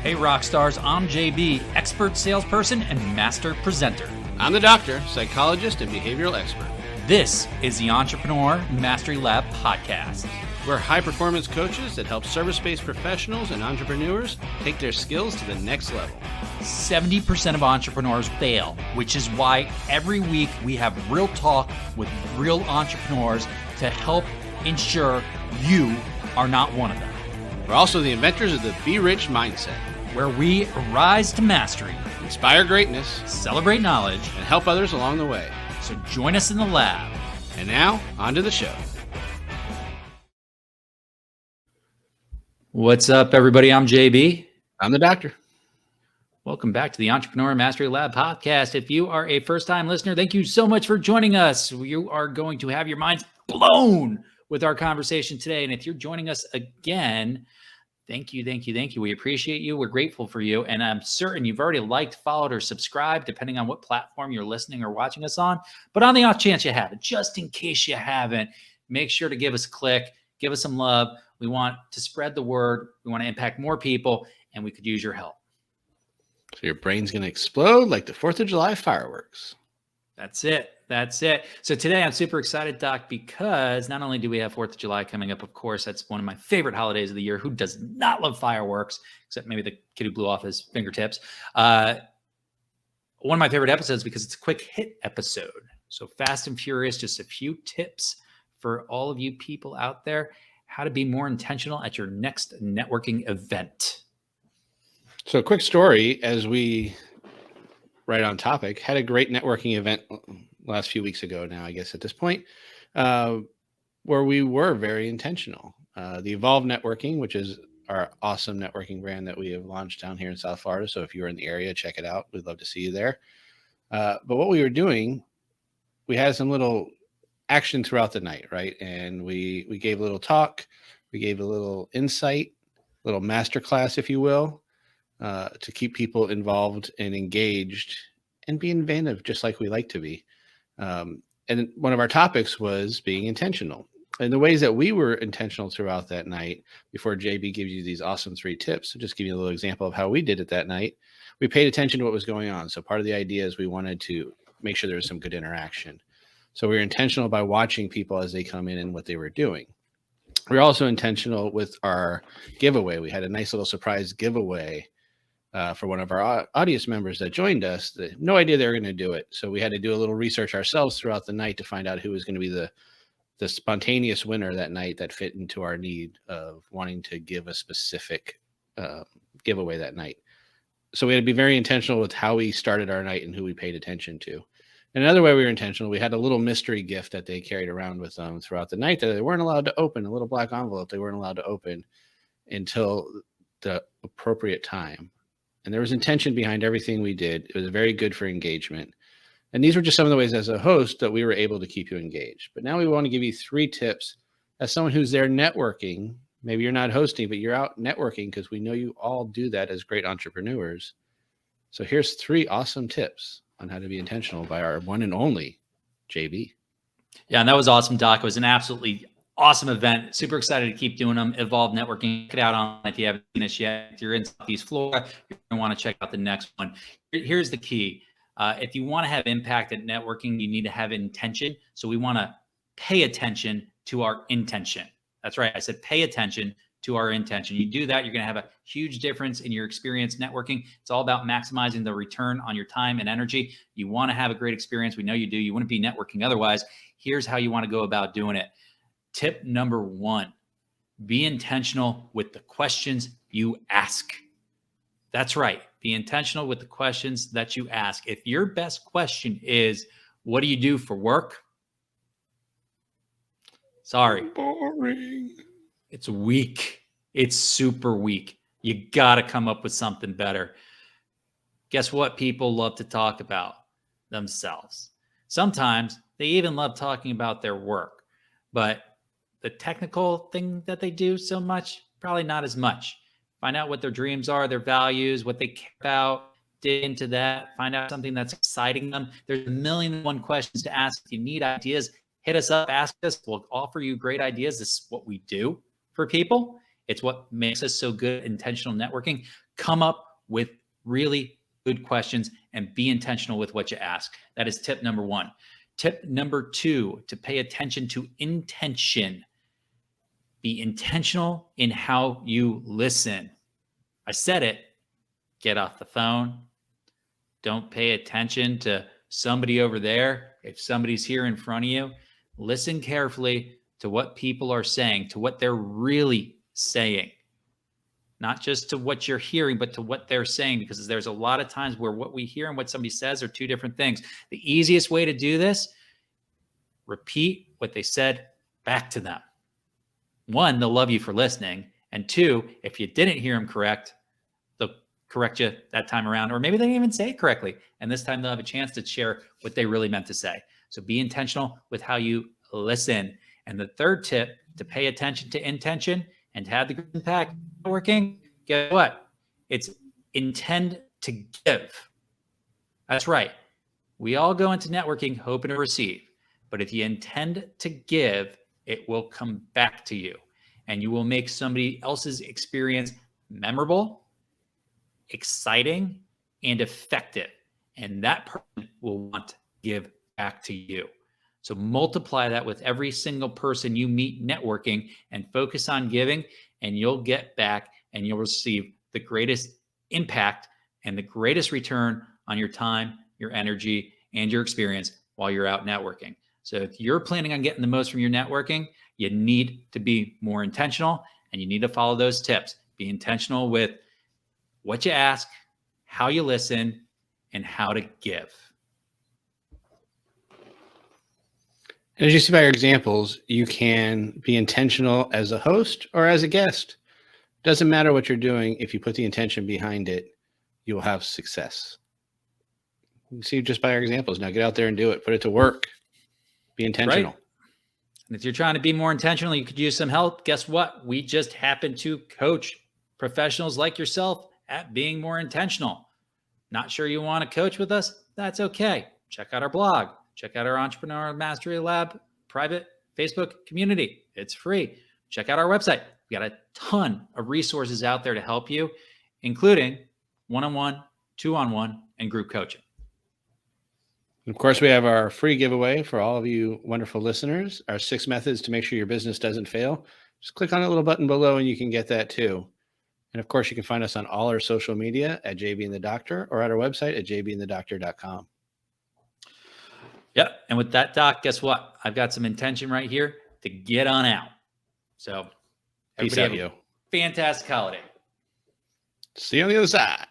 Hey Rockstars, I'm JB, expert salesperson and master presenter. I'm the doctor, psychologist, and behavioral expert. This is the Entrepreneur Mastery Lab podcast. We're high-performance coaches that help service-based professionals and entrepreneurs take their skills to the next level. 70% of entrepreneurs fail, which is why every week we have real talk with real entrepreneurs to help ensure you are not one of them. We're also the inventors of the Be Rich mindset, where we rise to mastery, inspire greatness, celebrate knowledge, and help others along the way. So join us in the lab. And now, on to the show. What's up, everybody? I'm JB. I'm the doctor. Welcome back to the Entrepreneur Mastery Lab podcast. If you are a first-time listener, thank you so much for joining us. You are going to have your minds blown with our conversation today. And if you're joining us again, thank you. We appreciate you. We're grateful for you. And I'm certain you've already liked, followed, or subscribed, depending on what platform you're listening or watching us on. But on the off chance you haven't, just in case you haven't, make sure to give us a click, give us some love. We want to spread the word. We want to impact more people, and we could use your help. So your brain's going to explode like the 4th of July fireworks. That's it. So today I'm super excited, Doc, because not only do we have 4th of July coming up, of course, that's one of my favorite holidays of the year. Who does not love fireworks, except maybe the kid who blew off his fingertips? One of my favorite episodes because it's a quick hit episode. So Fast and Furious, just a few tips for all of you people out there, how to be more intentional at your next networking event. So a quick story as we right on topic, had a great networking event last few weeks ago now, I guess at this point, where we were very intentional. The IVOLVE Networking, which is our awesome networking brand that we have launched down here in South Florida. So if you're in the area, check it out. We'd love to see you there. But what we were doing, we had some little action throughout the night, right? And we gave a little talk, we gave a little insight, a little masterclass, if you will, to keep people involved and engaged and be inventive, just like we like to be. And one of our topics was being intentional. And the ways that we were intentional throughout that night, before JB gives you these awesome 3 tips, so just give you a little example of how we did it that night. We paid attention to what was going on. So part of the idea is we wanted to make sure there was some good interaction. So we were intentional by watching people as they come in and what they were doing. We're also intentional with our giveaway. We had a nice little surprise giveaway for one of our audience members that joined us. They had no idea they were going to do it. So we had to do a little research ourselves throughout the night to find out who was going to be the spontaneous winner that night that fit into our need of wanting to give a specific giveaway that night. So we had to be very intentional with how we started our night and who we paid attention to. And another way we were intentional, we had a little mystery gift that they carried around with them throughout the night that they weren't allowed to open, a little black envelope they weren't allowed to open until the appropriate time. And there was intention behind everything we did. It was very good for engagement. And these were just some of the ways as a host that we were able to keep you engaged. But now we want to give you 3 tips as someone who's there networking. Maybe you're not hosting, but you're out networking because we know you all do that as great entrepreneurs. So here's 3 awesome tips on how to be intentional by our one and only JB. Yeah, and that was awesome, Doc. It was an absolutely awesome event. Super excited to keep doing them. IVOLVE Networking. Check it out on if you haven't seen us yet. If you're in Southeast Florida, you're going to want to check out the next one. Here's the key. If you want to have impact at networking, you need to have intention. So we want to pay attention to our intention. That's right. I said pay attention to our intention. You do that, you're going to have a huge difference in your experience networking. It's all about maximizing the return on your time and energy. You want to have a great experience. We know you do. You wouldn't be networking otherwise. Here's how you want to go about doing it. Tip number 1, be intentional with the questions you ask. That's right. Be intentional with the questions that you ask. If your best question is, what do you do for work? Sorry. Boring. It's weak. It's super weak. You got to come up with something better. Guess what people love to talk about? Themselves. Sometimes they even love talking about their work, but the technical thing that they do so much, probably not as much. Find out what their dreams are, their values, what they care about, dig into that, find out something that's exciting them. There's 1,000,001 questions to ask. If you need ideas, hit us up, ask us. We'll offer you great ideas. This is what we do for people. It's what makes us so good at intentional networking. Come up with really good questions and be intentional with what you ask. That is tip number one. Tip number two, to pay attention to intention. Be intentional in how you listen. I said it. Get off the phone. Don't pay attention to somebody over there. If somebody's here in front of you, listen carefully to what people are saying, to what they're really saying. Not just to what you're hearing, but to what they're saying, because there's a lot of times where what we hear and what somebody says are two different things. The easiest way to do this, repeat what they said back to them. One, they'll love you for listening. And two, if you didn't hear them correct, they'll correct you that time around. Or maybe they didn't even say it correctly. And this time they'll have a chance to share what they really meant to say. So be intentional with how you listen. And the third tip, to pay attention to intention and have the impact networking, guess what? It's intend to give. That's right. We all go into networking hoping to receive. But if you intend to give, it will come back to you. And you will make somebody else's experience memorable, exciting, and effective. And that person will want to give back to you. So multiply that with every single person you meet networking and focus on giving, and you'll get back and you'll receive the greatest impact and the greatest return on your time, your energy, and your experience while you're out networking. So if you're planning on getting the most from your networking, you need to be more intentional, and you need to follow those tips. Be intentional with what you ask, how you listen, and how to give. As you see by your examples, you can be intentional as a host or as a guest. Doesn't matter what you're doing. If you put the intention behind it, you'll have success. You see just by our examples. Now get out there and do it. Put it to work. Be intentional. Right. And if you're trying to be more intentional, you could use some help. Guess what? We just happen to coach professionals like yourself at being more intentional. Not sure you want to coach with us? That's okay. Check out our blog. Check out our Entrepreneur Mastery Lab private Facebook community. It's free. Check out our website. We got a ton of resources out there to help you, including one-on-one, two-on-one, and group coaching. Of course, we have our free giveaway for all of you wonderful listeners, our 6 methods to make sure your business doesn't fail. Just click on that little button below and you can get that too. And of course, you can find us on all our social media at JB and the Doctor, or at our website at jbandthedoctor.com. Yep. And with that, Doc, guess what? I've got some intention right here to get on out. So Peace everybody out, have a fantastic holiday. See you on the other side.